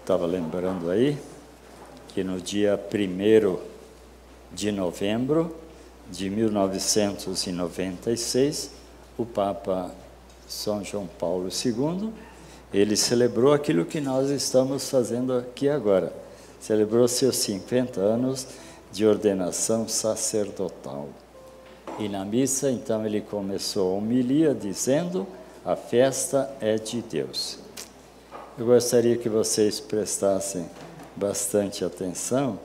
estava lembrando aí que no dia 1º de novembro de 1996, o Papa São João Paulo II, ele celebrou aquilo que nós estamos fazendo aqui agora. Celebrou seus 50 anos de ordenação sacerdotal. E na missa, então, ele começou a homilia dizendo: a festa é de Deus. Eu gostaria que vocês prestassem bastante atenção.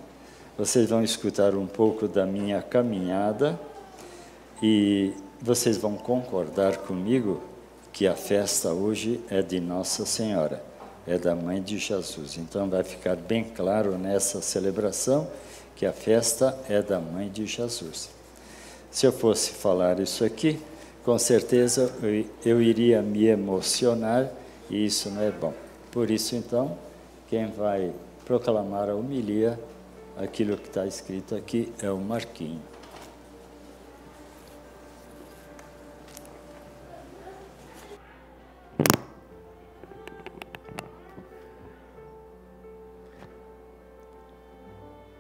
Vocês vão escutar um pouco da minha caminhada e vocês vão concordar comigo que a festa hoje é de Nossa Senhora, é da Mãe de Jesus. Então vai ficar bem claro nessa celebração que a festa é da Mãe de Jesus. Se eu fosse falar isso aqui, com certeza eu iria me emocionar e isso não é bom. Por isso, então, quem vai proclamar a homilia, aquilo que está escrito aqui, é o Marquinho.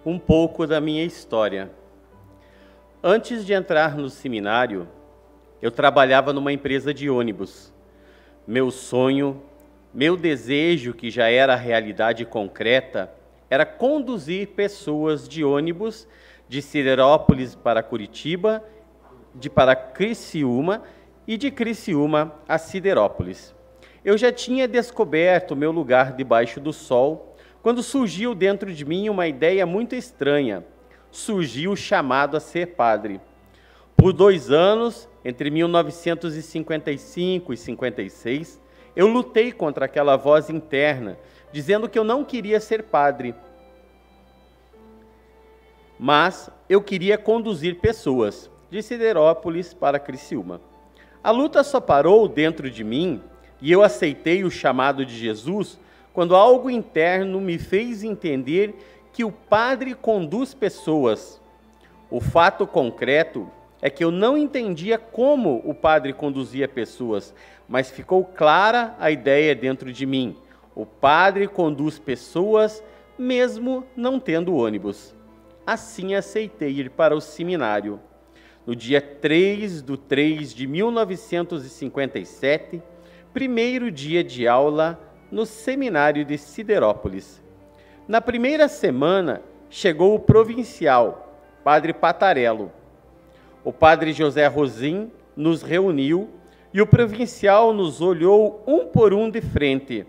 Um pouco da minha história. Antes de entrar no seminário, eu trabalhava numa empresa de ônibus. Meu sonho, meu desejo, que já era realidade concreta, era conduzir pessoas de ônibus de Siderópolis para Curitiba, para Criciúma e de Criciúma a Siderópolis. Eu já tinha descoberto meu lugar debaixo do sol, quando surgiu dentro de mim uma ideia muito estranha. Surgiu o chamado a ser padre. Por 2 anos, entre 1955 e 56, eu lutei contra aquela voz interna, dizendo que eu não queria ser padre, mas eu queria conduzir pessoas de Siderópolis para Criciúma. A luta só parou dentro de mim e eu aceitei o chamado de Jesus quando algo interno me fez entender que o padre conduz pessoas. O fato concreto é que eu não entendia como o padre conduzia pessoas, mas ficou clara a ideia dentro de mim. O padre conduz pessoas mesmo não tendo ônibus. Assim aceitei ir para o seminário. No dia 3/3 de 1957, primeiro dia de aula no seminário de Siderópolis. Na primeira semana, chegou o provincial, padre Patarello. O padre José Rosim nos reuniu e o provincial nos olhou um por um de frente.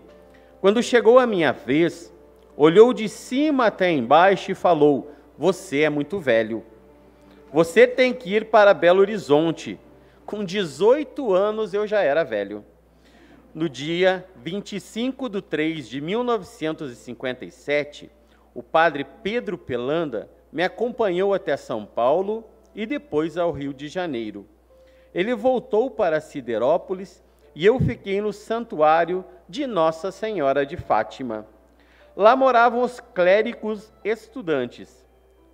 Quando chegou a minha vez, olhou de cima até embaixo e falou: "Você é muito velho. Você tem que ir para Belo Horizonte." Com 18 anos eu já era velho. No dia 25/3 de 1957, o padre Pedro Pelanda me acompanhou até São Paulo e depois ao Rio de Janeiro. Ele voltou para Siderópolis e eu fiquei no santuário de Nossa Senhora de Fátima. Lá moravam os clérigos estudantes.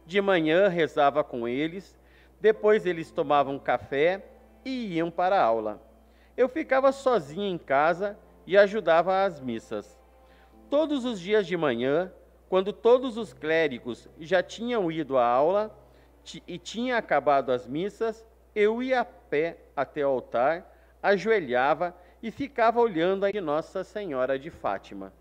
De manhã rezava com eles, depois eles tomavam café e iam para a aula. Eu ficava sozinho em casa e ajudava às missas. Todos os dias de manhã, quando todos os clérigos já tinham ido à aula e tinha acabado as missas, eu ia a pé até o altar, ajoelhava e ficava olhando a Nossa Senhora de Fátima.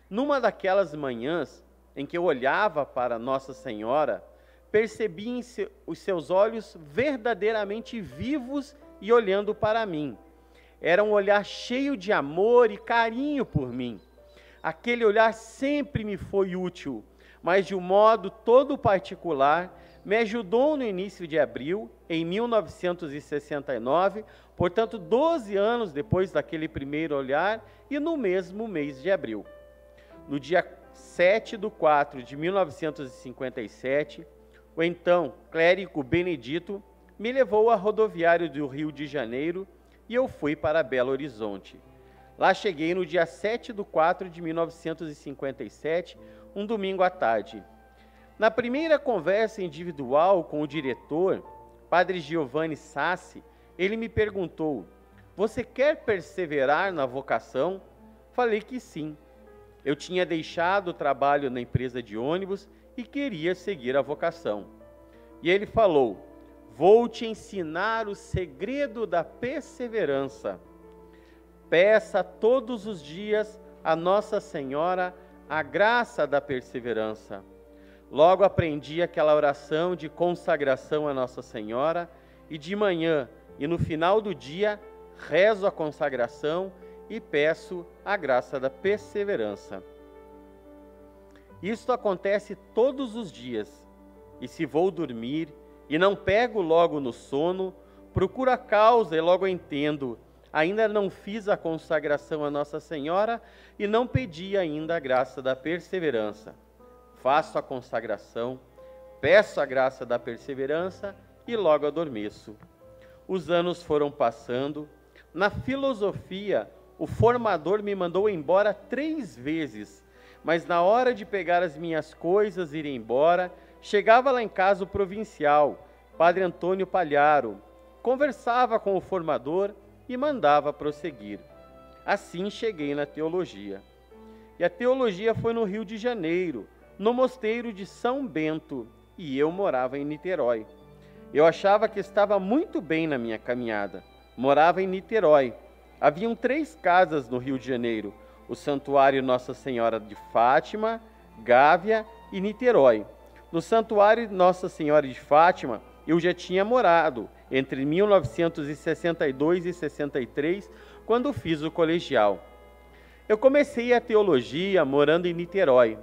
Numa daquelas manhãs em que eu olhava para Nossa Senhora, percebi em os seus olhos verdadeiramente vivos e olhando para mim. Era um olhar cheio de amor e carinho por mim. Aquele olhar sempre me foi útil, mas de um modo todo particular, me ajudou no início de abril, em 1969, portanto 12 anos depois daquele primeiro olhar, e no mesmo mês de abril. No dia 7/4 de 1957, o então clérigo Benedito me levou à rodoviária do Rio de Janeiro e eu fui para Belo Horizonte. Lá cheguei no dia 7/4 de 1957, um domingo à tarde. Na primeira conversa individual com o diretor, padre Giovanni Sassi, ele me perguntou: "Você quer perseverar na vocação?" Falei que sim. Eu tinha deixado o trabalho na empresa de ônibus e queria seguir a vocação. E ele falou: vou te ensinar o segredo da perseverança. Peça todos os dias a Nossa Senhora a graça da perseverança. Logo aprendi aquela oração de consagração a Nossa Senhora e de manhã e no final do dia rezo a consagração e peço a graça da perseverança. Isto acontece todos os dias, e se vou dormir e não pego logo no sono, procuro a causa e logo entendo. Ainda não fiz a consagração a Nossa Senhora e não pedi ainda a graça da perseverança. Faço a consagração, peço a graça da perseverança e logo adormeço. Os anos foram passando. Na filosofia, o formador me mandou embora 3 vezes, mas na hora de pegar as minhas coisas e ir embora, chegava lá em casa o provincial, Padre Antônio Palharo, conversava com o formador e mandava prosseguir. Assim cheguei na teologia. E a teologia foi no Rio de Janeiro, no mosteiro de São Bento, e eu morava em Niterói. Eu achava que estava muito bem na minha caminhada. Morava em Niterói. Haviam 3 casas no Rio de Janeiro: o Santuário Nossa Senhora de Fátima, Gávea e Niterói. No Santuário Nossa Senhora de Fátima, eu já tinha morado entre 1962 e 63, quando fiz o colegial. Eu comecei a teologia morando em Niterói,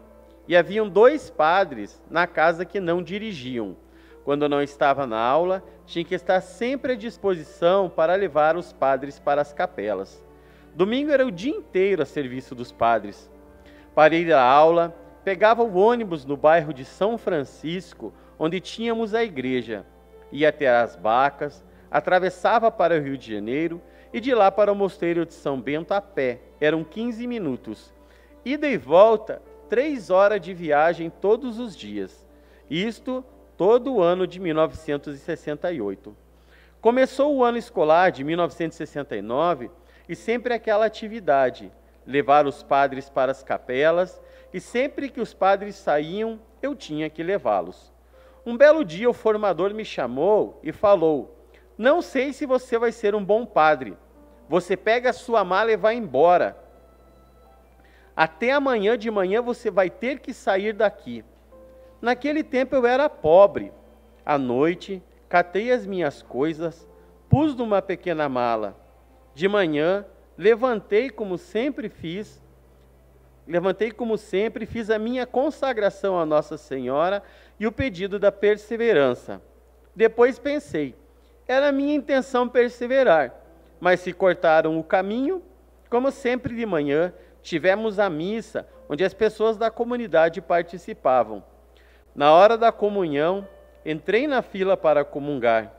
e haviam 2 padres na casa que não dirigiam. Quando não estava na aula, tinha que estar sempre à disposição para levar os padres para as capelas. Domingo era o dia inteiro a serviço dos padres. Para ir à aula, pegava o ônibus no bairro de São Francisco, onde tínhamos a igreja. Ia até as Bacas, atravessava para o Rio de Janeiro e de lá para o mosteiro de São Bento a pé. Eram 15 minutos. Ida e volta, 3 horas de viagem todos os dias. Isto todo o ano de 1968. Começou o ano escolar de 1969 e sempre aquela atividade, levar os padres para as capelas, e sempre que os padres saíam, eu tinha que levá-los. Um belo dia o formador me chamou e falou: não sei se você vai ser um bom padre. Você pega a sua mala e vai embora. Até amanhã de manhã você vai ter que sair daqui. Naquele tempo eu era pobre. À noite, catei as minhas coisas, pus numa pequena mala. De manhã, levantei como sempre fiz a minha consagração à Nossa Senhora e o pedido da perseverança. Depois pensei, era minha intenção perseverar, mas se cortaram o caminho. Como sempre de manhã, tivemos a missa, onde as pessoas da comunidade participavam. Na hora da comunhão, entrei na fila para comungar.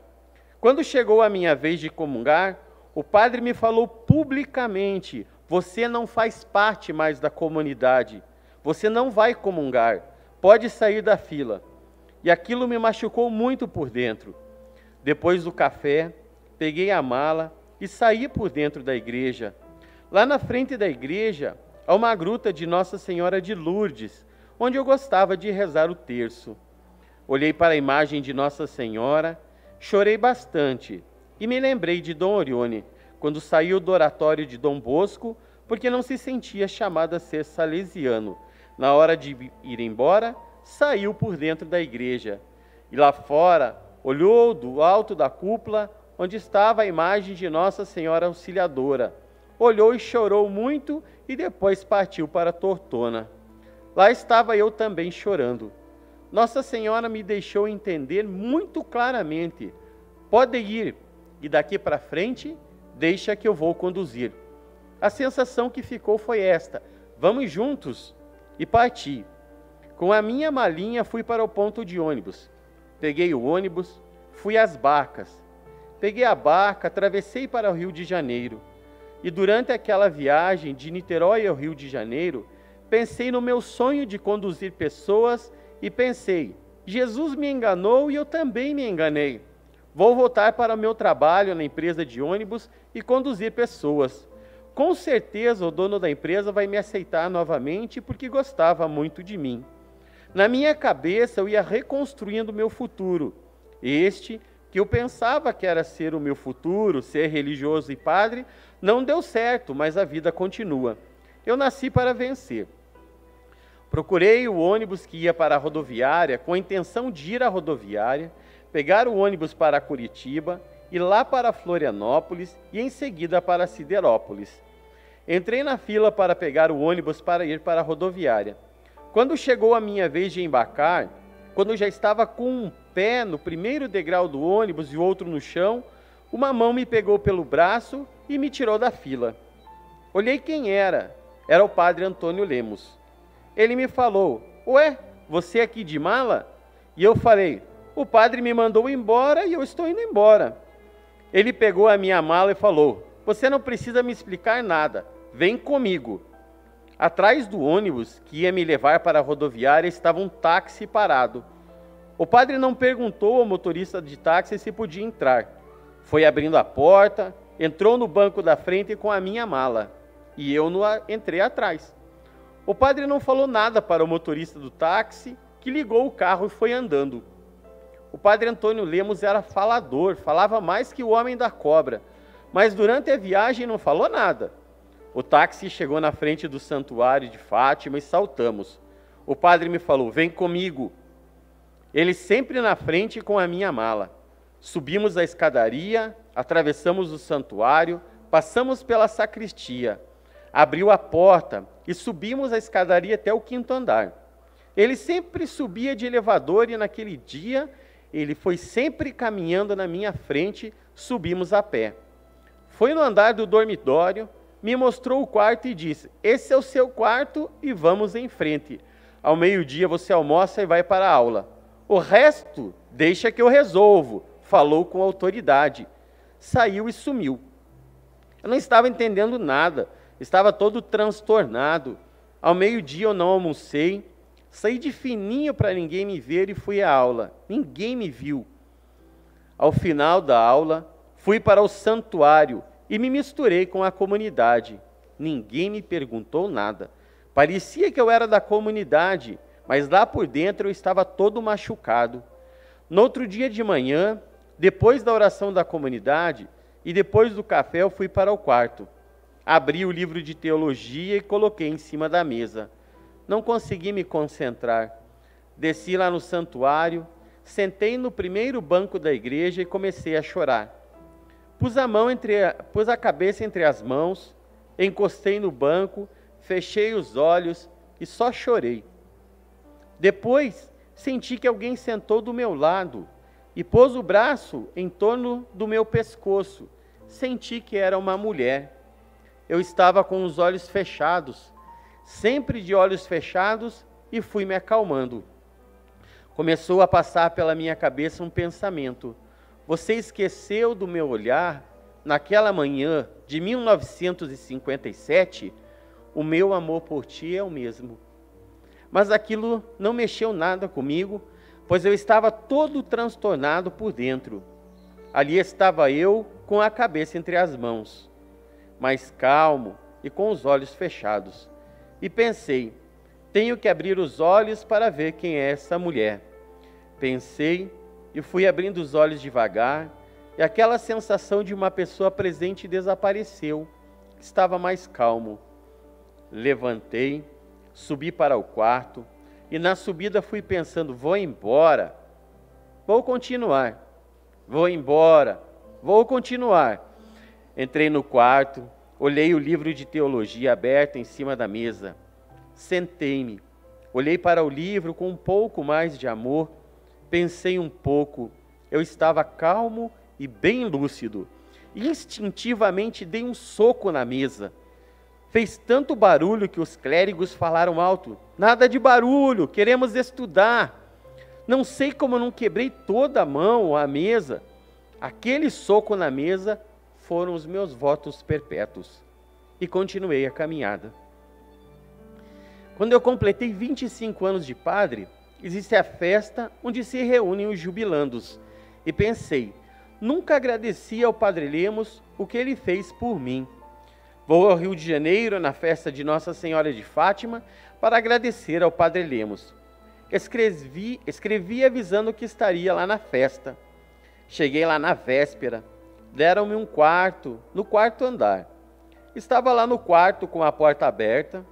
Quando chegou a minha vez de comungar, o padre me falou publicamente: você não faz parte mais da comunidade, você não vai comungar, pode sair da fila. E aquilo me machucou muito por dentro. Depois do café, peguei a mala e saí por dentro da igreja. Lá na frente da igreja, há uma gruta de Nossa Senhora de Lourdes, onde eu gostava de rezar o terço. Olhei para a imagem de Nossa Senhora, chorei bastante e me lembrei de Dom Orione, quando saiu do oratório de Dom Bosco, porque não se sentia chamado a ser salesiano. Na hora de ir embora, saiu por dentro da igreja. E lá fora, olhou do alto da cúpula, onde estava a imagem de Nossa Senhora Auxiliadora. Olhou e chorou muito e depois partiu para Tortona. Lá estava eu também chorando. Nossa Senhora me deixou entender muito claramente: pode ir, e daqui para frente, deixa que eu vou conduzir. A sensação que ficou foi esta: vamos juntos. E parti. Com a minha malinha fui para o ponto de ônibus. Peguei o ônibus, fui às Barcas. Peguei a barca, atravessei para o Rio de Janeiro. E durante aquela viagem de Niterói ao Rio de Janeiro, pensei no meu sonho de conduzir pessoas e pensei: Jesus me enganou e eu também me enganei. Vou voltar para o meu trabalho na empresa de ônibus e conduzir pessoas. com certeza o dono da empresa vai me aceitar novamente porque gostava muito de mim. Na minha cabeça eu ia reconstruindo o meu futuro. Este, que eu pensava que era ser o meu futuro, ser religioso e padre, não deu certo, mas a vida continua. Eu nasci para vencer. Procurei o ônibus que ia para a rodoviária com a intenção de ir à rodoviária, pegar o ônibus para Curitiba, ir lá para Florianópolis e em seguida para Siderópolis. Entrei na fila para pegar o ônibus para ir para a rodoviária. Quando chegou a minha vez de embarcar, quando eu já estava com um pé no primeiro degrau do ônibus e o outro no chão, uma mão me pegou pelo braço e me tirou da fila. Olhei quem era. Era o padre Antônio Lemos. Ele me falou: "Ué, você aqui de mala?" E eu falei: "O padre me mandou embora e eu estou indo embora." Ele pegou a minha mala e falou: "Você não precisa me explicar nada, vem comigo." Atrás do ônibus que ia me levar para a rodoviária estava um táxi parado. O padre não perguntou ao motorista de táxi se podia entrar. Foi abrindo a porta, entrou no banco da frente com a minha mala e eu entrei atrás. O padre não falou nada para o motorista do táxi, que ligou o carro e foi andando. O padre Antônio Lemos era falador, falava mais que o homem da cobra, mas durante a viagem não falou nada. O táxi chegou na frente do santuário de Fátima e saltamos. O padre me falou: "Vem comigo." Ele sempre na frente com a minha mala. Subimos a escadaria, atravessamos o santuário, passamos pela sacristia. Abriu a porta e subimos a escadaria até o 5º andar. Ele sempre subia de elevador e naquele dia ele foi sempre caminhando na minha frente, subimos a pé. Foi no andar do dormitório, me mostrou o quarto e disse: "Esse é o seu quarto e vamos em frente. Ao meio-dia você almoça e vai para a aula. O resto deixa que eu resolvo." Falou com autoridade. Saiu e sumiu. Eu não estava entendendo nada, estava todo transtornado. Ao meio-dia eu não almocei, saí de fininho para ninguém me ver e fui à aula. Ninguém me viu. Ao final da aula, fui para o santuário e me misturei com a comunidade. Ninguém me perguntou nada. Parecia que eu era da comunidade, mas lá por dentro eu estava todo machucado. No outro dia de manhã, depois da oração da comunidade e depois do café, eu fui para o quarto. Abri o livro de teologia e coloquei em cima da mesa. Não consegui me concentrar. Desci lá no santuário, sentei no primeiro banco da igreja e comecei a chorar. Pus a cabeça entre as mãos, encostei no banco, fechei os olhos e só chorei. Depois, senti que alguém sentou do meu lado e pôs o braço em torno do meu pescoço. Senti que era uma mulher. Eu estava com os olhos fechados, sempre de olhos fechados, e fui me acalmando. Começou a passar pela minha cabeça um pensamento: você esqueceu do meu olhar naquela manhã de 1957? O meu amor por ti é o mesmo. Mas aquilo não mexeu nada comigo, pois eu estava todo transtornado por dentro. Ali estava eu com a cabeça entre as mãos, mas calmo e com os olhos fechados. E pensei: tenho que abrir os olhos para ver quem é essa mulher. Pensei e fui abrindo os olhos devagar, e aquela sensação de uma pessoa presente desapareceu. Estava mais calmo. Levantei, subi para o quarto, e na subida fui pensando: vou embora, vou continuar, vou embora, vou continuar. Entrei no quarto, olhei o livro de teologia aberto em cima da mesa. Sentei-me, olhei para o livro com um pouco mais de amor, pensei um pouco. Eu estava calmo e bem lúcido. Instintivamente dei um soco na mesa. Fez tanto barulho que os clérigos falaram alto: nada de barulho, queremos estudar. Não sei como não quebrei toda a mão à mesa. Aquele soco na mesa foram os meus votos perpétuos. E continuei a caminhada. Quando eu completei 25 anos de padre, existe a festa onde se reúnem os jubilandos. E pensei: nunca agradeci ao padre Lemos o que ele fez por mim. Vou ao Rio de Janeiro, na festa de Nossa Senhora de Fátima, para agradecer ao Padre Lemos. Escrevi avisando que estaria lá na festa. Cheguei lá na véspera. Deram-me um quarto, no quarto andar. Estava lá no quarto com a porta aberta.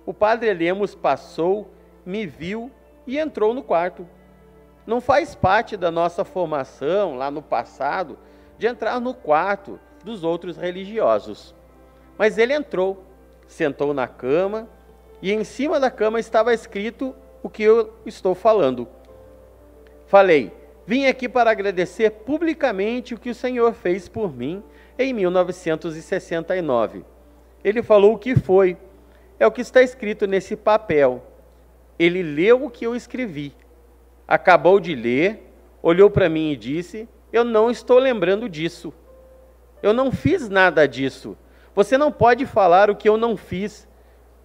O Padre Lemos passou, me viu e entrou no quarto. Não faz parte da nossa formação, lá no passado, de entrar no quarto dos outros religiosos. Mas ele entrou, sentou na cama, e em cima da cama estava escrito o que eu estou falando. Falei: vim aqui para agradecer publicamente o que o Senhor fez por mim em 1969. Ele falou o que foi. É o que está escrito nesse papel. Ele leu o que eu escrevi. Acabou de ler, olhou para mim e disse: eu não estou lembrando disso. Eu não fiz nada disso. Você não pode falar o que eu não fiz.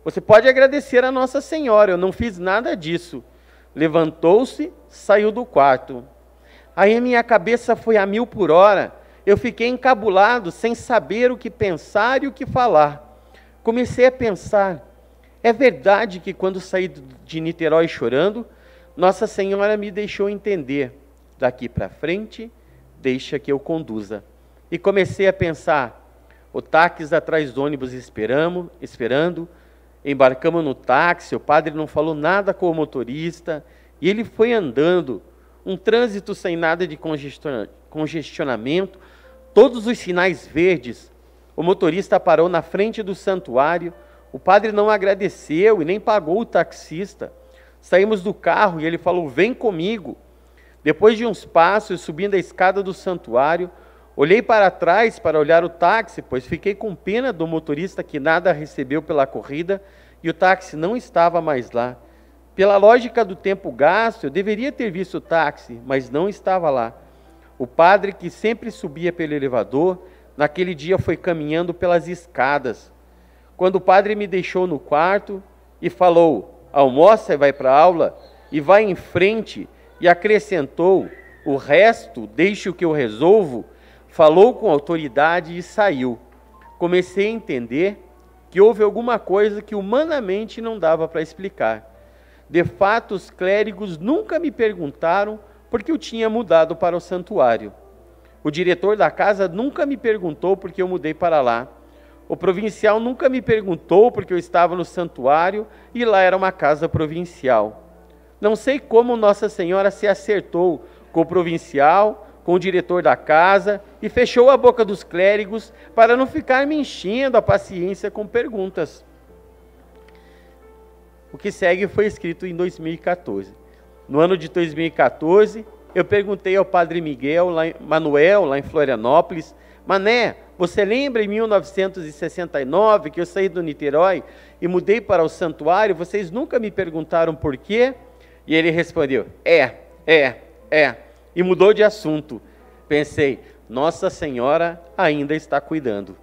Você pode agradecer a Nossa Senhora, eu não fiz nada disso. Levantou-se, saiu do quarto. Aí a minha cabeça foi a 1000 por hora. Eu fiquei encabulado, sem saber o que pensar e o que falar. Comecei a pensar: é verdade que quando saí de Niterói chorando, Nossa Senhora me deixou entender: daqui para frente, deixa que eu conduza. E comecei a pensar: o táxi atrás do ônibus esperando, embarcamos no táxi, o padre não falou nada com o motorista, e ele foi andando, um trânsito sem nada de congestionamento, todos os sinais verdes. O motorista parou na frente do santuário, o padre não agradeceu e nem pagou o taxista. Saímos do carro e ele falou: vem comigo. Depois de uns passos, subindo a escada do santuário, olhei para trás para olhar o táxi, pois fiquei com pena do motorista que nada recebeu pela corrida e o táxi não estava mais lá. Pela lógica do tempo gasto, eu deveria ter visto o táxi, mas não estava lá. O padre, que sempre subia pelo elevador, naquele dia foi caminhando pelas escadas. Quando o padre me deixou no quarto e falou: almoça e vai para a aula, e vai em frente, e acrescentou: o resto deixe o que eu resolvo, falou com autoridade e saiu. Comecei a entender que houve alguma coisa que humanamente não dava para explicar. De fato, os clérigos nunca me perguntaram por que eu tinha mudado para o santuário. O diretor da casa nunca me perguntou por que eu mudei para lá. O provincial nunca me perguntou por que eu estava no santuário e lá era uma casa provincial. Não sei como Nossa Senhora se acertou com o provincial, com o diretor da casa, e fechou a boca dos clérigos para não ficar me enchendo a paciência com perguntas. O que segue foi escrito em 2014. No ano de 2014, eu perguntei ao padre Manuel, lá em Florianópolis: Mané, você lembra em 1969 que eu saí do Niterói e mudei para o santuário? Vocês nunca me perguntaram por quê? E ele respondeu: e mudou de assunto. Pensei: Nossa Senhora ainda está cuidando.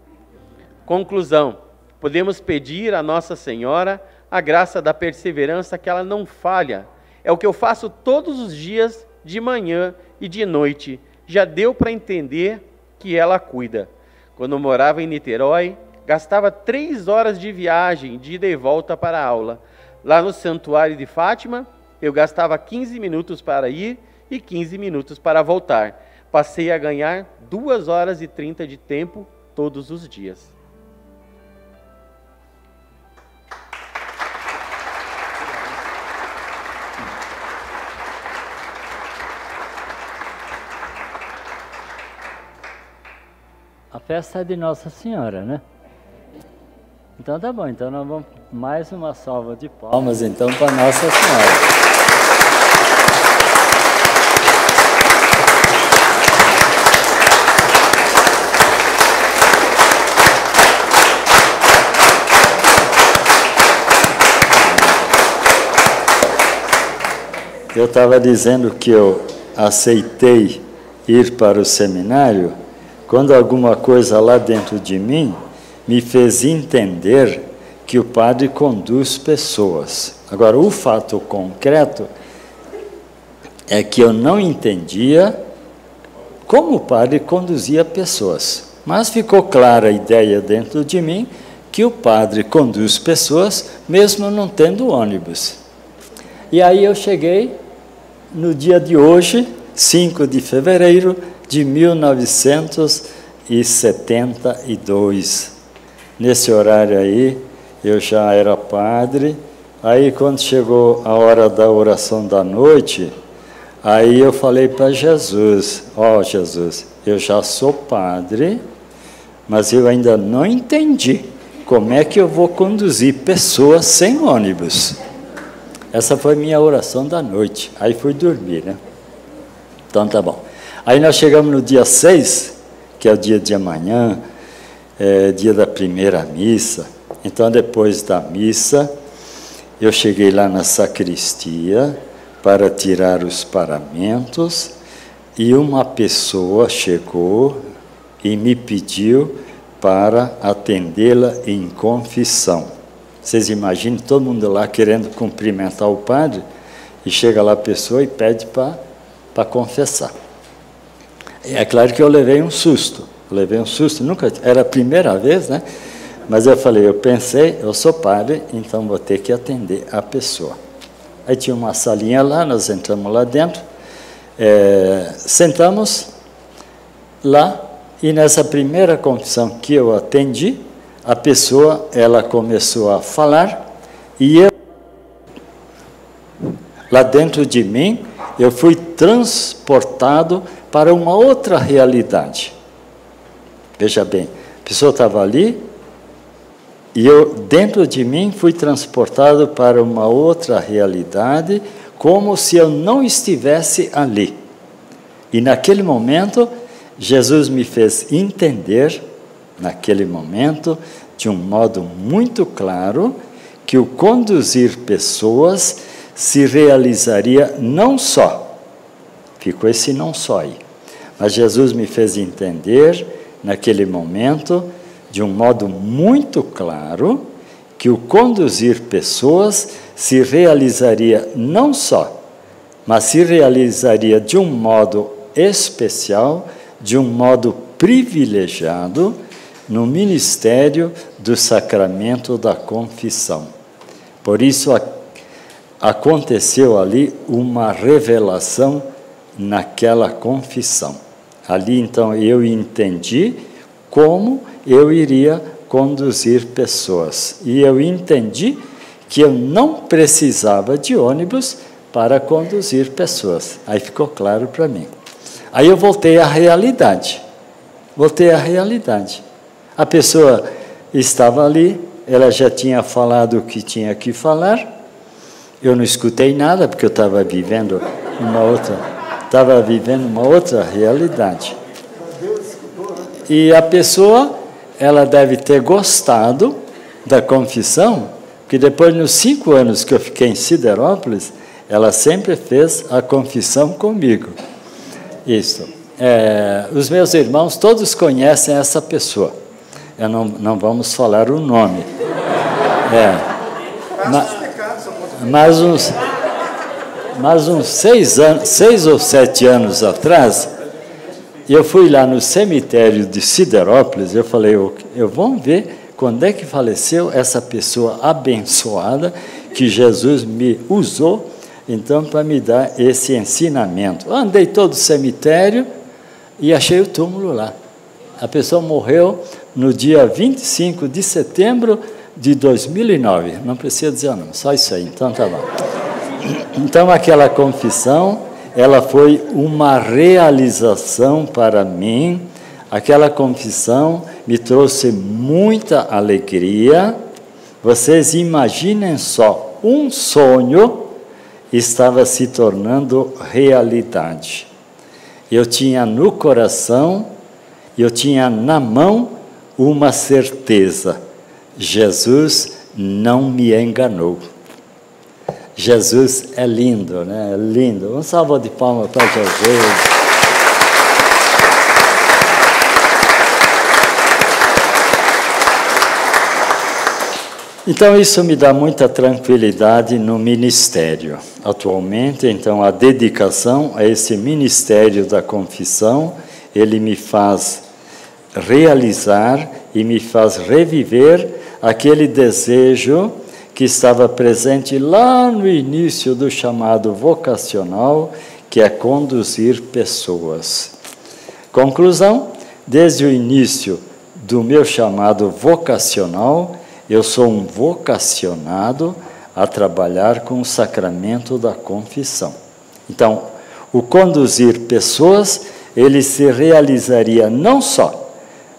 Conclusão: podemos pedir a Nossa Senhora a graça da perseverança, que ela não falha. É o que eu faço todos os dias, de manhã e de noite. Já deu para entender que ela cuida. Quando eu morava em Niterói, gastava 3 horas de viagem, de ida e volta para a aula. Lá no Santuário de Fátima, eu gastava 15 minutos para ir e 15 minutos para voltar. Passei a ganhar 2 horas e 30 de tempo todos os dias. A festa é de Nossa Senhora, né? Então tá bom, então nós vamos mais uma salva de palmas então para Nossa Senhora. Eu estava dizendo que eu aceitei ir para o seminário quando alguma coisa lá dentro de mim me fez entender que o padre conduz pessoas. Agora, o fato concreto é que eu não entendia como o padre conduzia pessoas, mas ficou clara a ideia dentro de mim que o padre conduz pessoas, mesmo não tendo ônibus. E aí eu cheguei no dia de hoje, 5 de fevereiro de 1972. Nesse horário aí, eu já era padre. Aí, quando chegou a hora da oração da noite, aí eu falei para Jesus, Jesus, eu já sou padre, mas eu ainda não entendi como é que eu vou conduzir pessoas sem ônibus. Essa foi minha oração da noite. Aí fui dormir, né? Então tá bom. Aí nós chegamos no dia 6, que é o dia de amanhã, dia da primeira missa. Então, depois da missa, eu cheguei lá na sacristia para tirar os paramentos e uma pessoa chegou e me pediu para atendê-la em confissão. Vocês imaginem todo mundo lá querendo cumprimentar o padre e chega lá a pessoa e pede para confessar. É claro que eu levei um susto, nunca, era a primeira vez, né? Mas eu falei, eu pensei, eu sou padre, então vou ter que atender a pessoa. Aí tinha uma salinha lá, nós entramos lá dentro, sentamos lá, e nessa primeira confissão que eu atendi, a pessoa, ela começou a falar, e eu, lá dentro de mim, eu fui transportado para uma outra realidade. Veja bem, a pessoa estava ali, e eu, dentro de mim, fui transportado para uma outra realidade, como se eu não estivesse ali. E naquele momento, Jesus me fez entender, naquele momento, de um modo muito claro, que o conduzir pessoas se realizaria não só, ficou esse não só aí, mas Jesus me fez entender, naquele momento, de um modo muito claro, que o conduzir pessoas se realizaria não só, mas se realizaria de um modo especial, de um modo privilegiado, no ministério do sacramento da confissão. Por isso, aconteceu ali uma revelação naquela confissão. Ali, então, eu entendi como eu iria conduzir pessoas. E eu entendi que eu não precisava de ônibus para conduzir pessoas. Aí ficou claro para mim. Aí eu voltei à realidade. A pessoa estava ali, ela já tinha falado o que tinha que falar. Eu não escutei nada, porque eu estava vivendo uma outra realidade. E a pessoa, ela deve ter gostado da confissão, porque depois, nos 5 anos que eu fiquei em Siderópolis, ela sempre fez a confissão comigo. Isso. Os meus irmãos todos conhecem essa pessoa. Não vamos falar o nome. Mas uns 6 ou 7 anos atrás, eu fui lá no cemitério de Siderópolis, eu falei, vamos ver quando é que faleceu essa pessoa abençoada que Jesus me usou, então, para me dar esse ensinamento. Andei todo o cemitério e achei o túmulo lá. A pessoa morreu no dia 25 de setembro de 2009. Não precisa dizer o nome, só isso aí. Então, tá bom. Então, aquela confissão, ela foi uma realização para mim. Aquela confissão me trouxe muita alegria. Vocês imaginem só, um sonho estava se tornando realidade. Eu tinha no coração, eu tinha na mão uma certeza: Jesus não me enganou. Jesus é lindo, né? É lindo. Um salve de palmas para Jesus. Então, isso me dá muita tranquilidade no ministério. Atualmente, então, a dedicação a esse ministério da confissão, ele me faz realizar e me faz reviver aquele desejo que estava presente lá no início do chamado vocacional, que é conduzir pessoas. Conclusão, desde o início do meu chamado vocacional, eu sou um vocacionado a trabalhar com o sacramento da confissão. Então, o conduzir pessoas, ele se realizaria não só,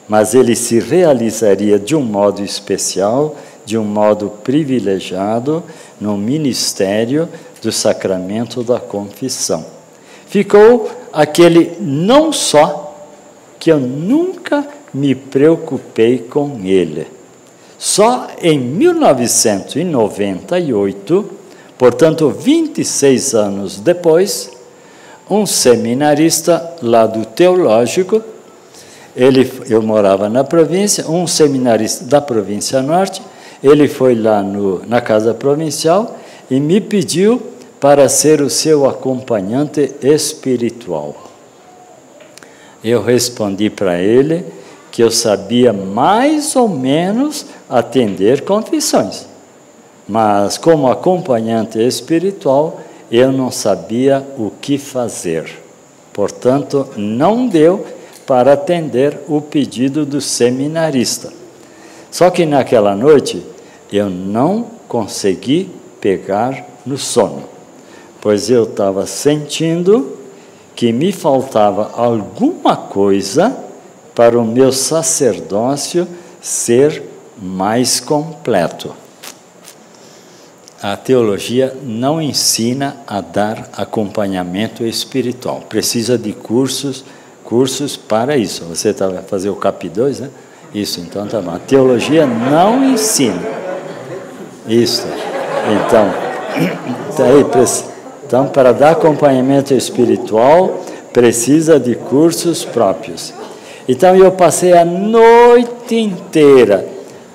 mas ele se realizaria de um modo especial, de um modo privilegiado, no ministério do sacramento da confissão. Ficou aquele não só, que eu nunca me preocupei com ele. Só em 1998, portanto 26 anos depois, um seminarista lá do Teológico, eu morava na província, um seminarista da província norte, ele foi lá na casa provincial e me pediu para ser o seu acompanhante espiritual. Eu respondi para ele que eu sabia mais ou menos atender confissões, mas como acompanhante espiritual eu não sabia o que fazer. Portanto, não deu para atender o pedido do seminarista. Só que naquela noite eu não consegui pegar no sono, pois eu estava sentindo que me faltava alguma coisa para o meu sacerdócio ser mais completo. A teologia não ensina a dar acompanhamento espiritual. Precisa de cursos para isso. Você vai fazer o CAP 2, né? Isso, então tá bom. A teologia não ensina. Isso. Então, para dar acompanhamento espiritual, precisa de cursos próprios. Então, eu passei a noite inteira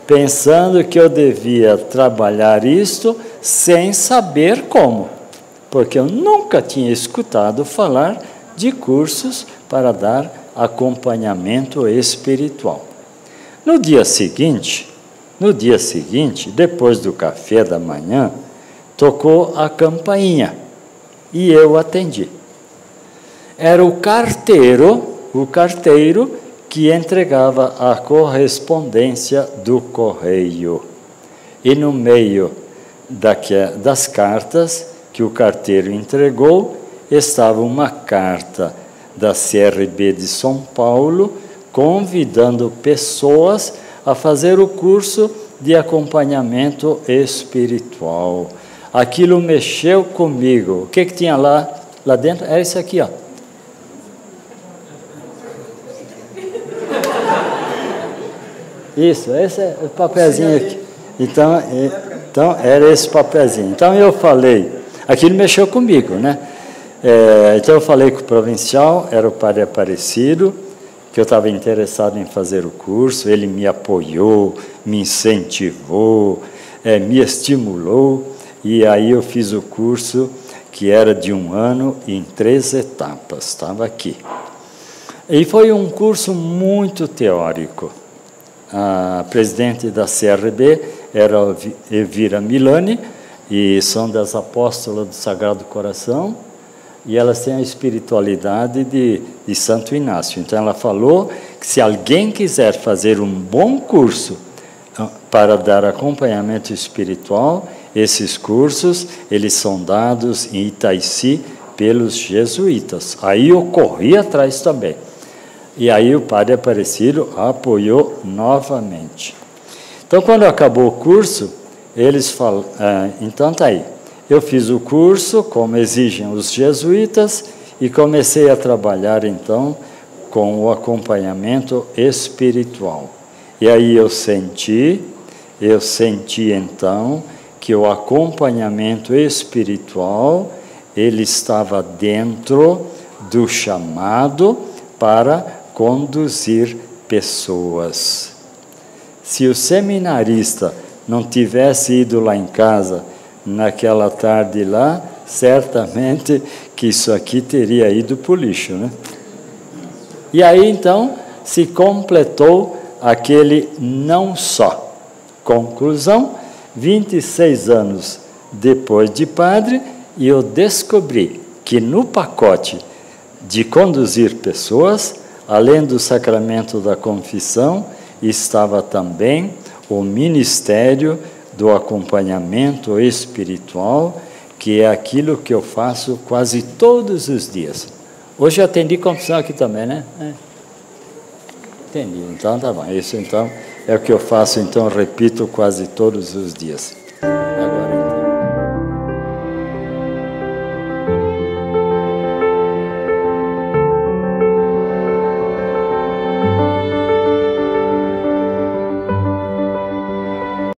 pensando que eu devia trabalhar isto sem saber como, porque eu nunca tinha escutado falar de cursos para dar acompanhamento espiritual. No dia seguinte, depois do café da manhã, tocou a campainha e eu atendi. Era o carteiro que entregava a correspondência do correio. E no meio das cartas que o carteiro entregou, estava uma carta da CRB de São Paulo, convidando pessoas a fazer o curso de acompanhamento espiritual. Aquilo mexeu comigo. O que tinha lá dentro? Era isso aqui, ó. Isso, esse é o papelzinho aqui. Então era esse papelzinho. Então eu falei, aquilo mexeu comigo, né? Então eu falei com o provincial, era o padre Aparecido, que eu estava interessado em fazer o curso, ele me apoiou, me incentivou, me estimulou, e aí eu fiz o curso, que era de 1 ano, em 3 etapas, estava aqui. E foi um curso muito teórico. A presidente da CRB era Elvira Milani, e são das apóstolas do Sagrado Coração, e elas têm a espiritualidade de Santo Inácio. Então ela falou que se alguém quiser fazer um bom curso para dar acompanhamento espiritual, esses cursos, eles são dados em Itaici pelos jesuítas. Aí eu corri atrás também. E aí o padre Aparecido apoiou novamente. Então, quando acabou o curso, eles falaram, então tá aí. Eu fiz o curso, como exigem os jesuítas, e comecei a trabalhar, então, com o acompanhamento espiritual. E aí eu senti, então, que o acompanhamento espiritual, ele estava dentro do chamado para conduzir pessoas. Se o seminarista não tivesse ido lá em casa naquela tarde lá, certamente que isso aqui teria ido para o lixo, né? E aí, então, se completou aquele não só. Conclusão, 26 anos depois de padre, eu descobri que no pacote de conduzir pessoas, além do sacramento da confissão, estava também o ministério do acompanhamento espiritual, que é aquilo que eu faço quase todos os dias. Hoje eu atendi confissão aqui também, né? Entendi, então tá bom. Isso então é o que eu faço, então repito quase todos os dias. Agora,